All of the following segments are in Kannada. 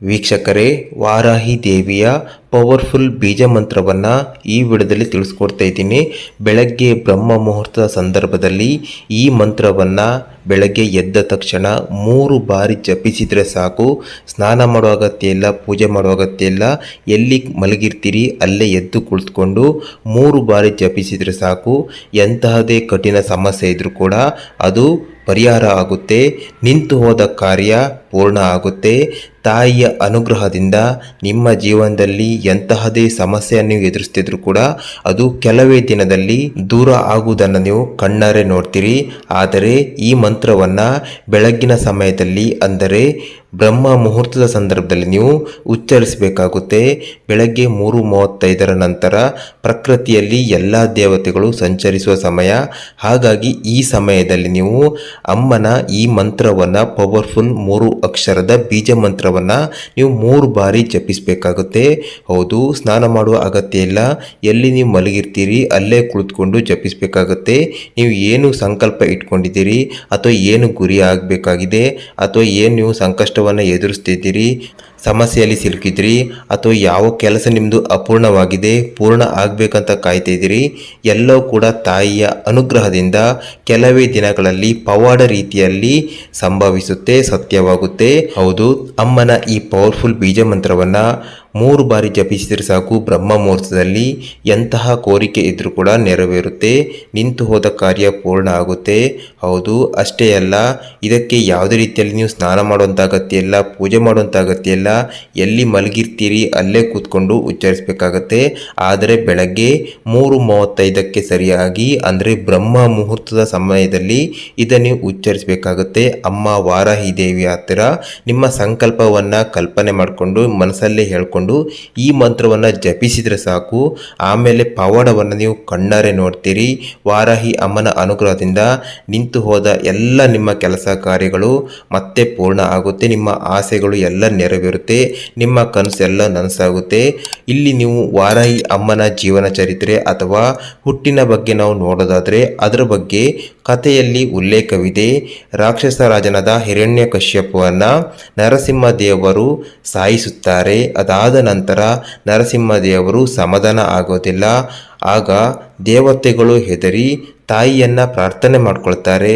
ವೀಕ್ಷಕರೇ, ವಾರಾಹಿ ದೇವಿಯ ಪವರ್ಫುಲ್ ಬೀಜ ಮಂತ್ರವನ್ನು ಈ ವಿಡಿಯೋದಲ್ಲಿ ತಿಳಿಸ್ಕೊಡ್ತಾ ಇದ್ದೀನಿ. ಬೆಳಗ್ಗೆ ಬ್ರಹ್ಮ ಮುಹೂರ್ತದ ಸಂದರ್ಭದಲ್ಲಿ ಈ ಮಂತ್ರವನ್ನು ಬೆಳಗ್ಗೆ ಎದ್ದ ತಕ್ಷಣ 3 ಬಾರಿ ಜಪಿಸಿದರೆ ಸಾಕು. ಸ್ನಾನ ಮಾಡೋ ಅಗತ್ಯ ಇಲ್ಲ, ಪೂಜೆ ಮಾಡೋ ಅಗತ್ಯ ಇಲ್ಲ. ಎಲ್ಲಿ ಮಲಗಿರ್ತೀರಿ ಅಲ್ಲೇ ಎದ್ದು ಕುಳಿತುಕೊಂಡು 3 ಬಾರಿ ಜಪಿಸಿದರೆ ಸಾಕು. ಎಂತಹದೇ ಕಠಿಣ ಸಮಸ್ಯೆ ಇದ್ರೂ ಕೂಡ ಅದು ಪರಿಹಾರ ಆಗುತ್ತೆ. ನಿಂತು ಹೋದ ಕಾರ್ಯ ಪೂರ್ಣ ಆಗುತ್ತೆ. ತಾಯಿಯ ಅನುಗ್ರಹದಿಂದ ನಿಮ್ಮ ಜೀವನದಲ್ಲಿ ಎಂತಹದೇ ಸಮಸ್ಯೆಯನ್ನು ಎದುರಿಸ್ತಿದ್ರು ಕೂಡ ಅದು ಕೆಲವೇ ದಿನದಲ್ಲಿ ದೂರ ಆಗುವುದನ್ನು ನೀವು ಕಣ್ಣಾರೆ ನೋಡ್ತೀರಿ. ಆದರೆ ಈ ಮಂತ್ರವನ್ನು ಬೆಳಗ್ಗಿನ ಸಮಯದಲ್ಲಿ, ಅಂದರೆ ಬ್ರಹ್ಮ ಮುಹೂರ್ತದ ಸಂದರ್ಭದಲ್ಲಿ ನೀವು ಉಚ್ಚರಿಸಬೇಕಾಗುತ್ತೆ. ಬೆಳಗ್ಗೆ 3:35 ನಂತರ ಪ್ರಕೃತಿಯಲ್ಲಿ ಎಲ್ಲ ದೇವತೆಗಳು ಸಂಚರಿಸುವ ಸಮಯ. ಹಾಗಾಗಿ ಈ ಸಮಯದಲ್ಲಿ ನೀವು ಅಮ್ಮನ ಈ ಮಂತ್ರವನ್ನು, ಪವರ್ಫುಲ್ 3 ಅಕ್ಷರದ ಬೀಜ ಮಂತ್ರವನ್ನು ನೀವು 3 ಬಾರಿ ಜಪಿಸಬೇಕಾಗುತ್ತೆ. ಹೌದು, ಸ್ನಾನ ಮಾಡುವ ಅಗತ್ಯ ಇಲ್ಲ. ಎಲ್ಲಿ ನೀವು ಮಲಗಿರ್ತೀರಿ ಅಲ್ಲೇ ಕುಳಿತುಕೊಂಡು ಜಪಿಸಬೇಕಾಗುತ್ತೆ. ನೀವು ಏನು ಸಂಕಲ್ಪ ಇಟ್ಕೊಂಡಿದ್ದೀರಿ ಅಥವಾ ಏನು ಗುರಿ ಆಗಬೇಕಾಗಿದೆ ಅಥವಾ ಏನು ನೀವು ಸಂಕಷ್ಟವನ್ನು ಎದುರಿಸ್ತಿದ್ದೀರಿ, ಸಮಸ್ಯೆಯಲ್ಲಿ ಸಿಲುಕಿದ್ರಿ ಅಥವಾ ಯಾವ ಕೆಲಸ ನಿಮ್ಮದು ಅಪೂರ್ಣವಾಗಿದೆ, ಪೂರ್ಣ ಆಗಬೇಕಂತ ಕಾಯ್ತಿದ್ದೀರಿ, ಎಲ್ಲವೂ ಕೂಡ ತಾಯಿಯ ಅನುಗ್ರಹದಿಂದ ಕೆಲವೇ ದಿನಗಳಲ್ಲಿ ಪವಾಡ ರೀತಿಯಲ್ಲಿ ಸಂಭವಿಸುತ್ತೆ, ಸತ್ಯವಾಗುತ್ತೆ. ಹೌದು, ಅಮ್ಮನ ಈ ಪವರ್ಫುಲ್ ಬೀಜ ಮಂತ್ರವನ್ನು 3 ಬಾರಿ ಜಪಿಸಿದರೆ ಸಾಕು. ಬ್ರಹ್ಮ ಮುಹೂರ್ತದಲ್ಲಿ ಎಂತಹ ಕೋರಿಕೆ ಇದ್ರೂ ಕೂಡ ನೆರವೇರುತ್ತೆ. ನಿಂತು ಹೋದ ಕಾರ್ಯ ಪೂರ್ಣ ಆಗುತ್ತೆ. ಹೌದು, ಅಷ್ಟೇ ಅಲ್ಲ, ಇದಕ್ಕೆ ಯಾವುದೇ ರೀತಿಯಲ್ಲಿ ನೀವು ಸ್ನಾನ ಮಾಡುವಂಥ ಅಗತ್ಯ ಇಲ್ಲ, ಪೂಜೆ ಮಾಡುವಂಥ ಅಗತ್ಯ ಇಲ್ಲ. ಎಲ್ಲಿ ಮಲಗಿರ್ತೀರಿ ಅಲ್ಲೇ ಕೂತ್ಕೊಂಡು ಉಚ್ಚರಿಸಬೇಕಾಗತ್ತೆ. ಆದರೆ ಬೆಳಗ್ಗೆ 3:35ಕ್ಕೆ ಸರಿಯಾಗಿ, ಅಂದರೆ ಬ್ರಹ್ಮ ಮುಹೂರ್ತದ ಸಮಯದಲ್ಲಿ ಇದನ್ನು ಉಚ್ಚರಿಸಬೇಕಾಗುತ್ತೆ. ಅಮ್ಮ ವಾರಾಹಿ ದೇವಿಯ ಹತ್ತಿರ ನಿಮ್ಮ ಸಂಕಲ್ಪವನ್ನು ಕಲ್ಪನೆ ಮಾಡಿಕೊಂಡು ಮನಸ್ಸಲ್ಲೇ ಹೇಳ್ಕೊಂಡು ಈ ಮಂತ್ರವನ್ನು ಜಪಿಸಿದರೆ ಸಾಕು. ಆಮೇಲೆ ಪವಾಡವನ್ನು ನೀವು ಕಣ್ಣಾರೆ ನೋಡ್ತೀರಿ. ವಾರಾಹಿ ಅಮ್ಮನ ಅನುಗ್ರಹದಿಂದ ನಿಂತು ಹೋದ ಎಲ್ಲ ನಿಮ್ಮ ಕೆಲಸ ಕಾರ್ಯಗಳು ಮತ್ತೆ ಪೂರ್ಣ ಆಗುತ್ತೆ. ನಿಮ್ಮ ಆಸೆಗಳು ಎಲ್ಲ ನೆರವೇರುತ್ತೆ. ನಿಮ್ಮ ಕನಸು ಎಲ್ಲ ನನಸಾಗುತ್ತೆ. ಇಲ್ಲಿ ನೀವು ವಾರಾಹಿ ಅಮ್ಮನ ಜೀವನ ಚರಿತ್ರೆ ಅಥವಾ ಹುಟ್ಟಿನ ಬಗ್ಗೆ ನಾವು ನೋಡೋದಾದರೆ ಅದರ ಬಗ್ಗೆ ಕಥೆಯಲ್ಲಿ ಉಲ್ಲೇಖವಿದೆ. ರಾಕ್ಷಸ ರಾಜನಾದ ಹಿರಣ್ಯಕಶ್ಯಪವನ್ನು ನರಸಿಂಹದೇವರು ಸಾಯಿಸುತ್ತಾರೆ. ಅದಾದ ನಂತರ ನರಸಿಂಹದೇವರು ಸಮಾಧಾನ ಆಗೋದಿಲ್ಲ. ಆಗ ದೇವತೆಗಳು ಹೆದರಿ ತಾಯಿಯನ್ನು ಪ್ರಾರ್ಥನೆ ಮಾಡ್ಕೊಳ್ತಾರೆ.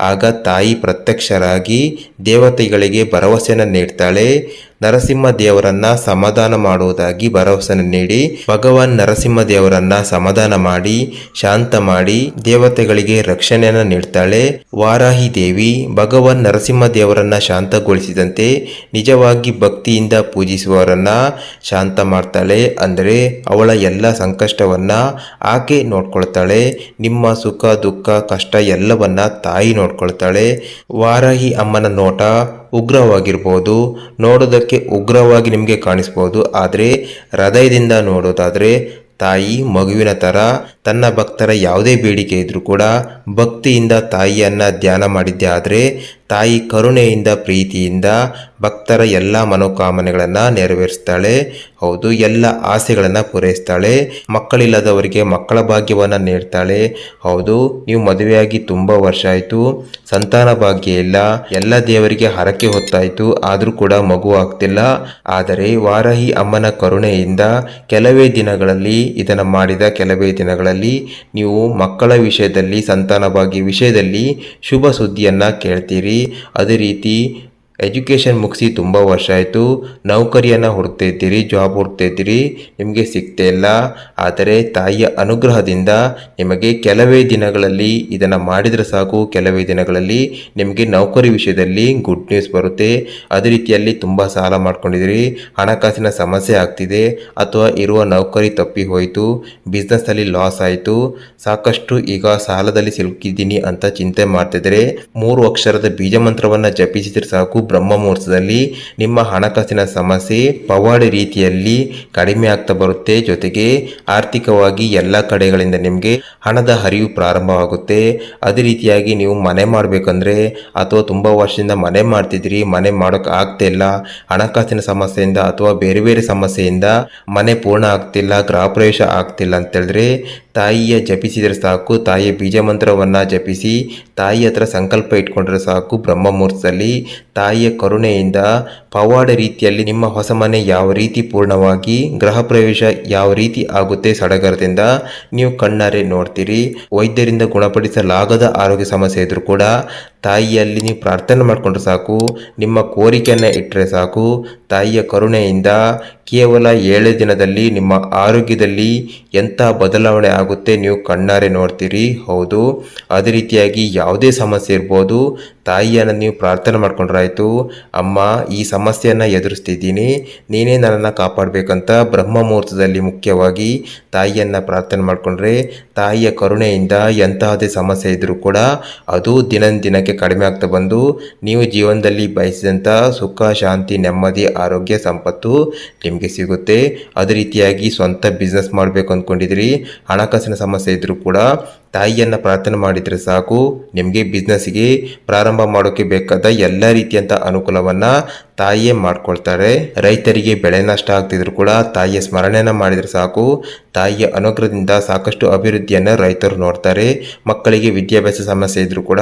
ಆಗ ತಾಯಿ ಪ್ರತ್ಯಕ್ಷರಾಗಿ ದೇವತೆಗಳಿಗೆ ಭರವಸೆಯನ್ನು ನೀಡ್ತಾಳೆ. ನರಸಿಂಹದೇವರನ್ನ ಸಮಾಧಾನ ಮಾಡುವುದಾಗಿ ಭರವಸೆಯನ್ನು ನೀಡಿ ಭಗವಾನ್ ನರಸಿಂಹದೇವರನ್ನ ಸಮಾಧಾನ ಮಾಡಿ ಶಾಂತ ಮಾಡಿ ದೇವತೆಗಳಿಗೆ ರಕ್ಷಣೆಯನ್ನು ನೀಡ್ತಾಳೆ. ವಾರಾಹಿ ದೇವಿ ಭಗವಾನ್ ನರಸಿಂಹದೇವರನ್ನ ಶಾಂತಗೊಳಿಸಿದಂತೆ ನಿಜವಾಗಿ ಭಕ್ತಿಯಿಂದ ಪೂಜಿಸುವವರನ್ನ ಶಾಂತ ಮಾಡ್ತಾಳೆ. ಅಂದರೆ ಅವಳ ಎಲ್ಲ ಸಂಕಷ್ಟವನ್ನ ಆಕೆ ನೋಡ್ಕೊಳ್ತಾಳೆ. ನಿಮ್ಮ ಸುಖ ದುಃಖ ಕಷ್ಟ ಎಲ್ಲವನ್ನ ತಾಯಿ ನೋಡ್ಕೊಳ್ತಾಳೆ. ವಾರಾಹಿ ಅಮ್ಮನ ನೋಟ ಉಗ್ರವಾಗಿರ್ಬೋದು, ನೋಡೋದಕ್ಕೆ ಉಗ್ರವಾಗಿ ನಿಮಗೆ ಕಾಣಿಸ್ಬೋದು. ಆದರೆ ಹೃದಯದಿಂದ ನೋಡೋದಾದರೆ ತಾಯಿ ಮಗುವಿನ ಥರ ತನ್ನ ಭಕ್ತರ ಯಾವುದೇ ಬೇಡಿಕೆ ಇದ್ರೂ ಕೂಡ ಭಕ್ತಿಯಿಂದ ತಾಯಿಯನ್ನು ಧ್ಯಾನ ಮಾಡಿದ್ದೆ ಆದರೆ ತಾಯಿ ಕರುಣೆಯಿಂದ ಪ್ರೀತಿಯಿಂದ ಭಕ್ತರ ಎಲ್ಲ ಮನೋಕಾಮನೆಗಳನ್ನು ನೆರವೇರಿಸ್ತಾಳೆ. ಹೌದು, ಎಲ್ಲ ಆಸೆಗಳನ್ನು ಪೂರೈಸ್ತಾಳೆ. ಮಕ್ಕಳಿಲ್ಲದವರಿಗೆ ಮಕ್ಕಳ ಭಾಗ್ಯವನ್ನು ನೀಡ್ತಾಳೆ. ಹೌದು, ನೀವು ಮದುವೆಯಾಗಿ ತುಂಬ ವರ್ಷ ಆಯಿತು, ಸಂತಾನ ಭಾಗ್ಯ ಇಲ್ಲ, ಎಲ್ಲ ದೇವರಿಗೆ ಹರಕೆ ಹೊತ್ತಾಯಿತು, ಆದರೂ ಕೂಡ ಮಗು ಆಗ್ತಿಲ್ಲ. ಆದರೆ ವಾರಾಹಿ ಅಮ್ಮನ ಕರುಣೆಯಿಂದ ಕೆಲವೇ ದಿನಗಳಲ್ಲಿ, ಇದನ್ನು ಮಾಡಿದ ಕೆಲವೇ ದಿನಗಳಲ್ಲಿ ನೀವು ಮಕ್ಕಳ ವಿಷಯದಲ್ಲಿ, ಸಂತಾನ ಭಾಗ್ಯ ವಿಷಯದಲ್ಲಿ ಶುಭ ಸುದ್ದಿಯನ್ನು ಕೇಳ್ತೀರಿ. ಅದೇ ರೀತಿ ಎಜುಕೇಷನ್ ಮುಗಿಸಿ ತುಂಬ ವರ್ಷ ಆಯಿತು, ನೌಕರಿಯನ್ನು ಹುಡುಕ್ತಾ ಇದ್ದೀರಿ, ಜಾಬ್ ಹುಡುಕ್ತಾ ಇದ್ದೀರಿ, ನಿಮಗೆ ಸಿಗ್ತಾ ಇಲ್ಲ. ಆದರೆ ತಾಯಿಯ ಅನುಗ್ರಹದಿಂದ ನಿಮಗೆ ಕೆಲವೇ ದಿನಗಳಲ್ಲಿ, ಇದನ್ನು ಮಾಡಿದರೆ ಸಾಕು, ಕೆಲವೇ ದಿನಗಳಲ್ಲಿ ನಿಮಗೆ ನೌಕರಿ ವಿಷಯದಲ್ಲಿ ಗುಡ್ ನ್ಯೂಸ್ ಬರುತ್ತೆ. ಅದೇ ರೀತಿಯಲ್ಲಿ ತುಂಬ ಸಾಲ ಮಾಡ್ಕೊಂಡಿದ್ದೀರಿ, ಹಣಕಾಸಿನ ಸಮಸ್ಯೆ ಆಗ್ತಿದೆ, ಅಥವಾ ಇರುವ ನೌಕರಿ ತಪ್ಪಿ ಹೋಯಿತು, ಬಿಸ್ನೆಸ್ಸಲ್ಲಿ ಲಾಸ್ ಆಯಿತು, ಸಾಕಷ್ಟು ಈಗ ಸಾಲದಲ್ಲಿ ಸಿಲುಕಿದ್ದೀನಿ ಅಂತ ಚಿಂತೆ ಮಾಡ್ತಿದ್ರೆ 3 ಅಕ್ಷರದ ಬೀಜ ಮಂತ್ರವನ್ನು ಜಪಿಸಿದರೆ ಸಾಕು. ಬ್ರಹ್ಮ ಮುಹೂರ್ತದಲ್ಲಿ ನಿಮ್ಮ ಹಣಕಾಸಿನ ಸಮಸ್ಯೆ ಪವಾಡಿ ರೀತಿಯಲ್ಲಿ ಕಡಿಮೆ ಆಗ್ತಾ ಬರುತ್ತೆ. ಜೊತೆಗೆ ಆರ್ಥಿಕವಾಗಿ ಎಲ್ಲ ಕಡೆಗಳಿಂದ ನಿಮಗೆ ಹಣದ ಹರಿವು ಪ್ರಾರಂಭವಾಗುತ್ತೆ. ಅದೇ ರೀತಿಯಾಗಿ ನೀವು ಮನೆ ಮಾಡಬೇಕಂದ್ರೆ ಅಥವಾ ತುಂಬ ವರ್ಷದಿಂದ ಮನೆ ಮಾಡ್ತಿದ್ರಿ, ಮನೆ ಮಾಡೋಕೆ ಆಗ್ತಾ ಇಲ್ಲ, ಹಣಕಾಸಿನ ಸಮಸ್ಯೆಯಿಂದ ಅಥವಾ ಬೇರೆ ಬೇರೆ ಸಮಸ್ಯೆಯಿಂದ ಮನೆ ಪೂರ್ಣ ಆಗ್ತಿಲ್ಲ, ಗೃಹ ಪ್ರವೇಶ ಆಗ್ತಿಲ್ಲ ಅಂತೇಳಿದ್ರೆ ತಾಯಿಯ ಜಪಿಸಿದರೆ ಸಾಕು. ತಾಯಿಯ ಬೀಜ ಮಂತ್ರವನ್ನು ಜಪಿಸಿ ತಾಯಿ ಹತ್ರ ಸಂಕಲ್ಪ ಇಟ್ಕೊಂಡ್ರೆ ಸಾಕು. ಬ್ರಹ್ಮ ಮುಹೂರ್ತದಲ್ಲಿ ತಾಯಿ ತಾಯಿಯ ಕರುಣೆಯಿಂದ ಪವಾಡ ರೀತಿಯಲ್ಲಿ ನಿಮ್ಮ ಹೊಸ ಮನೆ ಯಾವ ರೀತಿ ಪೂರ್ಣವಾಗಿ ಗೃಹ ಪ್ರವೇಶ ಯಾವ ರೀತಿ ಆಗುತ್ತೆ ಸಡಗರದಿಂದ ನೀವು ಕಣ್ಣಾರೆ ನೋಡ್ತೀರಿ. ವೈದ್ಯರಿಂದ ಗುಣಪಡಿಸಲಾಗದ ಆರೋಗ್ಯ ಸಮಸ್ಯೆ ಇದ್ರೂ ಕೂಡ ತಾಯಿಯಲ್ಲಿ ನೀವು ಪ್ರಾರ್ಥನೆ ಮಾಡಿಕೊಂಡ್ರೆ ಸಾಕು, ನಿಮ್ಮ ಕೋರಿಕೆಯನ್ನು ಇಟ್ಟರೆ ಸಾಕು, ತಾಯಿಯ ಕರುಣೆಯಿಂದ ಕೇವಲ 7 ದಿನದಲ್ಲಿ ನಿಮ್ಮ ಆರೋಗ್ಯದಲ್ಲಿ ಎಂಥ ಬದಲಾವಣೆ ಆಗುತ್ತೆ ನೀವು ಕಣ್ಣಾರೆ ನೋಡ್ತೀರಿ. ಹೌದು, ಅದೇ ರೀತಿಯಾಗಿ ಯಾವುದೇ ಸಮಸ್ಯೆ ಇರ್ಬೋದು, ತಾಯಿಯನ್ನು ನೀವು ಪ್ರಾರ್ಥನೆ ಮಾಡ್ಕೊಂಡ್ರಾಯ್ತು, ಅಮ್ಮ ಈ ಸಮಸ್ಯೆಯನ್ನು ಎದುರಿಸ್ತಿದ್ದೀನಿ, ನೀನೇ ನನ್ನನ್ನು ಕಾಪಾಡಬೇಕಂತ ಬ್ರಹ್ಮ ಮುಹೂರ್ತದಲ್ಲಿ ಮುಖ್ಯವಾಗಿ ತಾಯಿಯನ್ನು ಪ್ರಾರ್ಥನೆ ಮಾಡಿಕೊಂಡ್ರೆ ತಾಯಿಯ ಕರುಣೆಯಿಂದ ಎಂತಹದೇ ಸಮಸ್ಯೆ ಇದ್ದರೂ ಕೂಡ ಅದು ದಿನಕ್ಕೆ ಕಡಿಮೆ ಆಗ್ತಾ ಬಂದು ನೀವು ಜೀವನದಲ್ಲಿ ಬಯಸಿದಂಥ ಸುಖ, ಶಾಂತಿ, ನೆಮ್ಮದಿ, ಆರೋಗ್ಯ, ಸಂಪತ್ತು ನಿಮಗೆ ಸಿಗುತ್ತೆ. ಅದೇ ರೀತಿಯಾಗಿ ಸ್ವಂತ ಬಿಸ್ನೆಸ್ ಮಾಡಬೇಕು ಅಂದ್ಕೊಂಡಿದ್ದೀರಿ, ಹಣಕಾಸಿನ ಸಮಸ್ಯೆ ಇದ್ದರೂ ಕೂಡ ತಾಯಿಯನ್ನು ಪ್ರಾರ್ಥನೆ ಮಾಡಿದರೆ ಸಾಕು, ನಿಮಗೆ ಬಿಸ್ನೆಸ್ಗೆ ಪ್ರಾರಂಭ ಮಾಡೋಕ್ಕೆ ಬೇಕಾದ ಎಲ್ಲ ರೀತಿಯಂಥ ಅನುಕೂಲವನ್ನು ತಾಯಿಯೇ ಮಾಡ್ಕೊಳ್ತಾರೆ. ರೈತರಿಗೆ ಬೆಳೆ ನಷ್ಟ ಆಗ್ತಿದ್ರು ಕೂಡ ತಾಯಿಯ ಸ್ಮರಣೆಯನ್ನು ಮಾಡಿದರೆ ಸಾಕು, ತಾಯಿಯ ಅನುಗ್ರಹದಿಂದ ಸಾಕಷ್ಟು ಅಭಿವೃದ್ಧಿಯನ್ನು ರೈತರು ನೋಡ್ತಾರೆ. ಮಕ್ಕಳಿಗೆ ವಿದ್ಯಾಭ್ಯಾಸ ಸಮಸ್ಯೆ ಇದ್ರೂ ಕೂಡ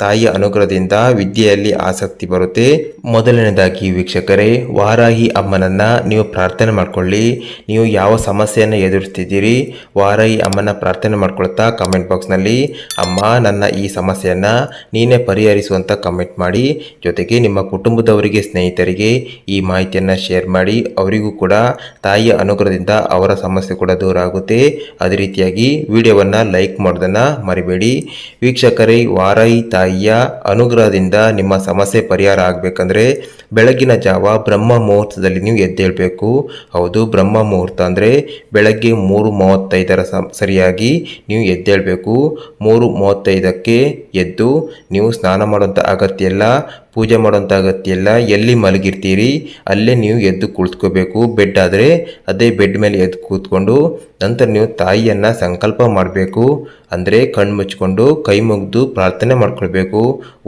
ತಾಯಿಯ ಅನುಗ್ರಹದಿಂದ ವಿದ್ಯೆಯಲ್ಲಿ ಆಸಕ್ತಿ ಬರುತ್ತೆ. ಮೊದಲನೇದಾಗಿ ವೀಕ್ಷಕರೇ, ವಾರಾಹಿ ಅಮ್ಮನನ್ನ ನೀವು ಪ್ರಾರ್ಥನೆ ಮಾಡ್ಕೊಳ್ಳಿ. ನೀವು ಯಾವ ಸಮಸ್ಯೆಯನ್ನು ಎದುರಿಸ್ತಿದ್ದೀರಿ, ವಾರಾಹಿ ಅಮ್ಮನ ಪ್ರಾರ್ಥನೆ ಮಾಡ್ಕೊಳ್ತಾ ಕಮೆಂಟ್ ಬಾಕ್ಸ್ನಲ್ಲಿ ಅಮ್ಮ ನನ್ನ ಈ ಸಮಸ್ಯೆಯನ್ನು ನೀನೇ ಪರಿಹರಿಸುವಂತ ಕಮೆಂಟ್ ಮಾಡಿ. ಜೊತೆಗೆ ನಿಮ್ಮ ಕುಟುಂಬದವರಿಗೆ, ಸ್ನೇಹಿತರಿಗೆ ಈ ಮಾಹಿತಿಯನ್ನು ಶೇರ್ ಮಾಡಿ. ಅವರಿಗೂ ಕೂಡ ತಾಯಿಯ ಅನುಗ್ರಹದಿಂದ ಅವರ ಸಮಸ್ಯೆ ಕೂಡ ದೂರ ಆಗುತ್ತೆ. ಅದೇ ರೀತಿಯಾಗಿ ವಿಡಿಯೋವನ್ನು ಲೈಕ್ ಮಾಡೋದನ್ನು ಮರಿಬೇಡಿ. ವೀಕ್ಷಕರೇ, ವಾರಾಹಿ ತಾಯಿಯ ಅನುಗ್ರಹದಿಂದ ನಿಮ್ಮ ಸಮಸ್ಯೆ ಪರಿಹಾರ ಆಗಬೇಕಂದ್ರೆ ಬೆಳಗಿನ ಜಾವ ಬ್ರಹ್ಮ ಮುಹೂರ್ತದಲ್ಲಿ ನೀವು ಎದ್ದೇಳಬೇಕು. ಹೌದು, ಬ್ರಹ್ಮ ಮುಹೂರ್ತ ಅಂದರೆ ಬೆಳಗ್ಗೆ 3:35 ಸರಿಯಾಗಿ ನೀವು ಎದ್ದೇಳಬೇಕು. 3:35ಕ್ಕೆ ಎದ್ದು ನೀವು ಸ್ನಾನ ಮಾಡುವಂಥ ಅಗತ್ಯ ಇಲ್ಲ, ಪೂಜೆ ಮಾಡುವಂಥ ಅಗತ್ಯ ಇಲ್ಲ. ಎಲ್ಲಿ ಮಲಗಿರ್ತೀರಿ ಅಲ್ಲೇ ನೀವು ಎದ್ದು ಕುಳಿತುಕೋಬೇಕು. ಬೆಡ್ ಆದರೆ ಅದೇ ಬೆಡ್ ಮೇಲೆ ಎದ್ದು ಕೂತ್ಕೊಂಡು ನಂತರ ನೀವು ತಾಯಿಯನ್ನು ಸಂಕಲ್ಪ ಮಾಡಬೇಕು. ಅಂದರೆ ಕಣ್ಣು ಮುಚ್ಕೊಂಡು ಕೈ ಮುಗಿದು ಪ್ರಾರ್ಥನೆ ಮಾಡ್ಕೊಳ್ಬೇಕು.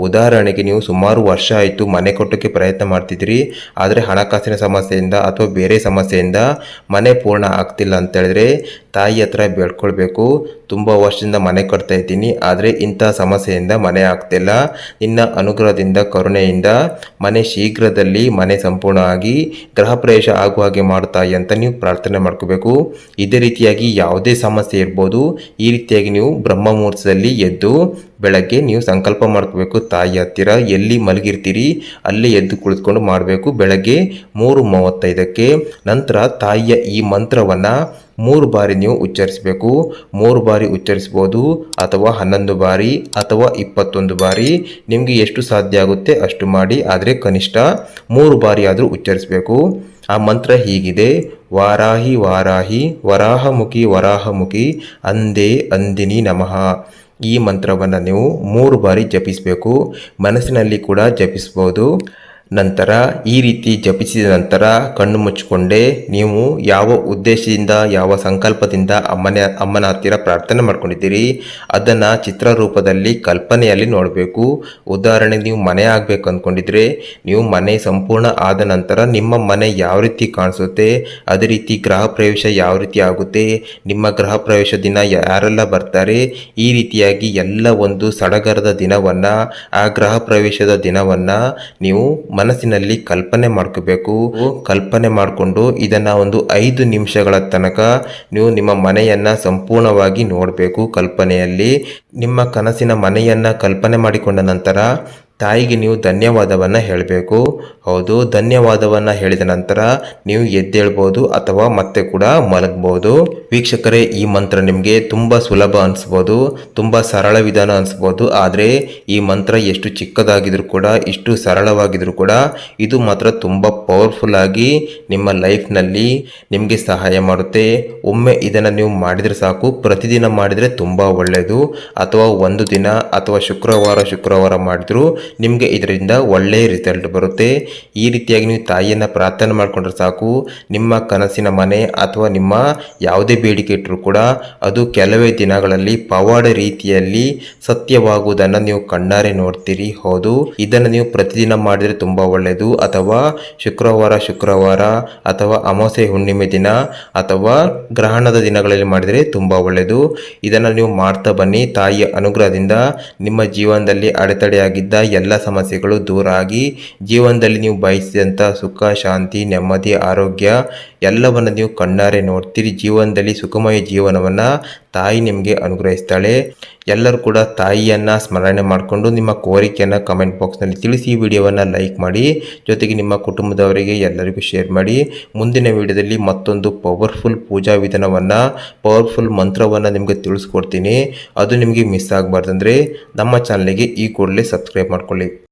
ಉದಾಹರಣೆಗೆ, ನೀವು ಸುಮಾರು ವರ್ಷ ಆಯಿತು ಮನೆ ಕಟ್ಟೋಕ್ಕೆ ಪ್ರಯತ್ನ ಮಾಡ್ತಿದ್ದೀರಿ, ಆದರೆ ಹಣಕಾಸಿನ ಸಮಸ್ಯೆಯಿಂದ ಅಥವಾ ಬೇರೆ ಸಮಸ್ಯೆಯಿಂದ ಮನೆ ಪೂರ್ಣ ಆಗ್ತಿಲ್ಲ ಅಂತ ಹೇಳಿದ್ರೆ ತಾಯಿ ಹತ್ರ ಬೇಡ್ಕೊಳ್ಬೇಕು. ತುಂಬ ವರ್ಷದಿಂದ ಮನೆ ಕಟ್ತಾ ಇದ್ದೀನಿ, ಆದರೆ ಇಂಥ ಸಮಸ್ಯೆಯಿಂದ ಮನೆ ಆಗ್ತಿಲ್ಲ, ನಿನ್ನ ಅನುಗ್ರಹದಿಂದ, ಕರುಣೆಯಿಂದ ಮನೆ ಶೀಘ್ರದಲ್ಲಿ ಮನೆ ಸಂಪೂರ್ಣವಾಗಿ ಗೃಹ ಪ್ರವೇಶ ಆಗುವ ಹಾಗೆ ಮಾಡ್ತಾಯಿ ಅಂತ ನೀವು ಪ್ರಾರ್ಥನೆ ಮಾಡ್ಕೋಬೇಕು. ಇದೇ ರೀತಿಯಾಗಿ ಯಾವುದೇ ಸಮಸ್ಯೆ ಇರ್ಬೋದು, ಈ ರೀತಿಯಾಗಿ ನೀವು ಬ್ರಹ್ಮ ಮುಹೂರ್ತದಲ್ಲಿ ಎದ್ದು ಬೆಳಗ್ಗೆ ನೀವು ಸಂಕಲ್ಪ ಮಾಡ್ಕೋಬೇಕು. ತಾಯಿ ಹತ್ತಿರ ಎಲ್ಲಿ ಮಲಗಿರ್ತೀರಿ ಅಲ್ಲಿ ಎದ್ದು ಕುಳಿತುಕೊಂಡು ಮಾಡಬೇಕು. ಬೆಳಗ್ಗೆ 3:35ಕ್ಕೆ ನಂತರ ತಾಯಿಯ ಈ ಮಂತ್ರವನ್ನು 3 ಬಾರಿ ನೀವು ಉಚ್ಚರಿಸಬೇಕು. 3 ಬಾರಿ ಉಚ್ಚರಿಸ್ಬೋದು, ಅಥವಾ 11 ಬಾರಿ, ಅಥವಾ 21 ಬಾರಿ, ನಿಮಗೆ ಎಷ್ಟು ಸಾಧ್ಯ ಆಗುತ್ತೆ ಅಷ್ಟು ಮಾಡಿ. ಆದರೆ ಕನಿಷ್ಠ 3 ಬಾರಿ ಆದರೂ ಉಚ್ಚರಿಸಬೇಕು. ಆ ಮಂತ್ರ ಹೀಗಿದೆ: ವಾರಾಹಿ ವಾರಾಹಿ ವರಾಹಮುಖಿ ವರಾಹಮುಖಿ ಅಂದೇ ಅಂದಿನಿ ನಮಃ. ಈ ಮಂತ್ರವನ್ನು ನೀವು 3 ಬಾರಿ ಜಪಿಸಬೇಕು. ಮನಸ್ಸಿನಲ್ಲಿ ಕೂಡ ಜಪಿಸ್ಬೋದು. ನಂತರ ಈ ರೀತಿ ಜಪಿಸಿದ ನಂತರ ಕಣ್ಣು ಮುಚ್ಚಿಕೊಂಡೇ ನೀವು ಯಾವ ಉದ್ದೇಶದಿಂದ, ಯಾವ ಸಂಕಲ್ಪದಿಂದ ಅಮ್ಮನ ಹತ್ತಿರ ಪ್ರಾರ್ಥನೆ ಮಾಡ್ಕೊಂಡಿದ್ದೀರಿ ಅದನ್ನು ಚಿತ್ರರೂಪದಲ್ಲಿ ಕಲ್ಪನೆಯಲ್ಲಿ ನೋಡಬೇಕು. ಉದಾಹರಣೆಗೆ, ನೀವು ಮನೆ ಆಗಬೇಕು ಅಂದ್ಕೊಂಡಿದ್ರೆ ನೀವು ಮನೆ ಸಂಪೂರ್ಣ ಆದ ನಂತರ ನಿಮ್ಮ ಮನೆ ಯಾವ ರೀತಿ ಕಾಣಿಸುತ್ತೆ, ಅದೇ ರೀತಿ ಗೃಹ ಪ್ರವೇಶ ಯಾವ ರೀತಿ ಆಗುತ್ತೆ, ನಿಮ್ಮ ಗೃಹ ಪ್ರವೇಶ ದಿನ ಯಾರೆಲ್ಲ ಬರ್ತಾರೆ, ಈ ರೀತಿಯಾಗಿ ಎಲ್ಲ ಒಂದು ಸಡಗರದ ದಿನವನ್ನು, ಆ ಗೃಹ ಪ್ರವೇಶದ ದಿನವನ್ನು ನೀವು ಮನಸ್ಸಿನಲ್ಲಿ ಕಲ್ಪನೆ ಮಾಡ್ಕೋಬೇಕು. ಕಲ್ಪನೆ ಮಾಡಿಕೊಂಡು ಇದನ್ನು ಒಂದು 5 ನಿಮಿಷಗಳ ತನಕ ನೀವು ನಿಮ್ಮ ಮನೆಯನ್ನು ಸಂಪೂರ್ಣವಾಗಿ ನೋಡಬೇಕು. ಕಲ್ಪನೆಯಲ್ಲಿ ನಿಮ್ಮ ಕನಸಿನ ಮನೆಯನ್ನು ಕಲ್ಪನೆ ಮಾಡಿಕೊಂಡ ನಂತರ ತಾಯಿಗೆ ನೀವು ಧನ್ಯವಾದವನ್ನು ಹೇಳಬೇಕು. ಹೌದು, ಧನ್ಯವಾದವನ್ನು ಹೇಳಿದ ನಂತರ ನೀವು ಎದ್ದೇಳ್ಬೋದು ಅಥವಾ ಮತ್ತೆ ಕೂಡ ಮಲಗ್ಬೋದು. ವೀಕ್ಷಕರೇ, ಈ ಮಂತ್ರ ನಿಮಗೆ ತುಂಬ ಸುಲಭ ಅನಿಸ್ಬೋದು, ತುಂಬ ಸರಳ ವಿಧಾನ ಅನಿಸ್ಬೋದು, ಆದರೆ ಈ ಮಂತ್ರ ಎಷ್ಟು ಚಿಕ್ಕದಾಗಿದ್ರೂ ಕೂಡ, ಇಷ್ಟು ಸರಳವಾಗಿದ್ರೂ ಕೂಡ ಇದು ಮಾತ್ರ ತುಂಬ ಪವರ್ಫುಲ್ ಆಗಿ ನಿಮ್ಮ ಲೈಫ್ನಲ್ಲಿ ನಿಮಗೆ ಸಹಾಯ ಮಾಡುತ್ತೆ. ಒಮ್ಮೆ ಇದನ್ನು ನೀವು ಮಾಡಿದರೆ ಸಾಕು, ಪ್ರತಿದಿನ ಮಾಡಿದರೆ ತುಂಬ ಒಳ್ಳೆಯದು. ಅಥವಾ ಒಂದು ದಿನ ಅಥವಾ ಶುಕ್ರವಾರ ಮಾಡಿದ್ರು ನಿಮಗೆ ಇದರಿಂದ ಒಳ್ಳೆಯ ರಿಸಲ್ಟ್ ಬರುತ್ತೆ. ಈ ರೀತಿಯಾಗಿ ನೀವು ತಾಯಿಯನ್ನು ಪ್ರಾರ್ಥನೆ ಮಾಡಿಕೊಂಡ್ರೆ ಸಾಕು, ನಿಮ್ಮ ಕನಸಿನ ಮನೆ ಅಥವಾ ನಿಮ್ಮ ಯಾವುದೇ ಬೇಡಿಕೆ ಇಟ್ಟರೂ ಕೂಡ ಅದು ಕೆಲವೇ ದಿನಗಳಲ್ಲಿ ಪವಾಡ ರೀತಿಯಲ್ಲಿ ಸತ್ಯವಾಗುವುದನ್ನು ನೀವು ಕಣ್ಣಾರೆ ನೋಡ್ತೀರಿ. ಹೌದು, ಇದನ್ನು ನೀವು ಪ್ರತಿದಿನ ಮಾಡಿದರೆ ತುಂಬ ಒಳ್ಳೆಯದು. ಅಥವಾ ಶುಕ್ರವಾರ ಅಥವಾ ಅಮಾವಾಸ್ಯೆ ಹುಣ್ಣಿಮೆ ದಿನ ಅಥವಾ ಗ್ರಹಣದ ದಿನಗಳಲ್ಲಿ ಮಾಡಿದರೆ ತುಂಬ ಒಳ್ಳೆಯದು. ಇದನ್ನು ನೀವು ಮಾಡ್ತಾ ಬನ್ನಿ. ತಾಯಿಯ ಅನುಗ್ರಹದಿಂದ ನಿಮ್ಮ ಜೀವನದಲ್ಲಿ ಅಡೆತಡೆಯಾಗಿದ್ದ ಎಲ್ಲ ಸಮಸ್ಯೆಗಳು ದೂರ ಆಗಿ ಜೀವನದಲ್ಲಿ ನೀವು ಬಯಸಿದಂಥ ಸುಖ, ಶಾಂತಿ, ನೆಮ್ಮದಿ, ಆರೋಗ್ಯ ಎಲ್ಲವನ್ನು ನೀವು ಕಣ್ಣಾರೆ ನೋಡ್ತೀರಿ. ಜೀವನದಲ್ಲಿ ಸುಖಮಯ ಜೀವನವನ್ನು ತಾಯಿ ನಿಮಗೆ ಅನುಗ್ರಹಿಸ್ತಾಳೆ. ಎಲ್ಲರೂ ಕೂಡ ತಾಯಿಯನ್ನು ಸ್ಮರಣೆ ಮಾಡಿಕೊಂಡು ನಿಮ್ಮ ಕೋರಿಕೆಯನ್ನು ಕಮೆಂಟ್ ಬಾಕ್ಸ್ನಲ್ಲಿ ತಿಳಿಸಿ. ಈ ವಿಡಿಯೋವನ್ನು ಲೈಕ್ ಮಾಡಿ, ಜೊತೆಗೆ ನಿಮ್ಮ ಕುಟುಂಬದವರಿಗೆ ಎಲ್ಲರಿಗೂ ಶೇರ್ ಮಾಡಿ. ಮುಂದಿನ ವಿಡಿಯೋದಲ್ಲಿ ಮತ್ತೊಂದು ಪವರ್ಫುಲ್ ಪೂಜಾ ವಿಧಾನವನ್ನು, ಪವರ್ಫುಲ್ ಮಂತ್ರವನ್ನು ನಿಮಗೆ ತಿಳಿಸ್ಕೊಡ್ತೀನಿ. ಅದು ನಿಮಗೆ ಮಿಸ್ ಆಗಬಾರ್ದಂದ್ರೆ ನಮ್ಮ ಚಾನಲ್ಗೆ ಈ ಕೂಡಲೇ ಸಬ್ಸ್ಕ್ರೈಬ್ ಮಾಡ್ಕೊಳ್ಳಿ.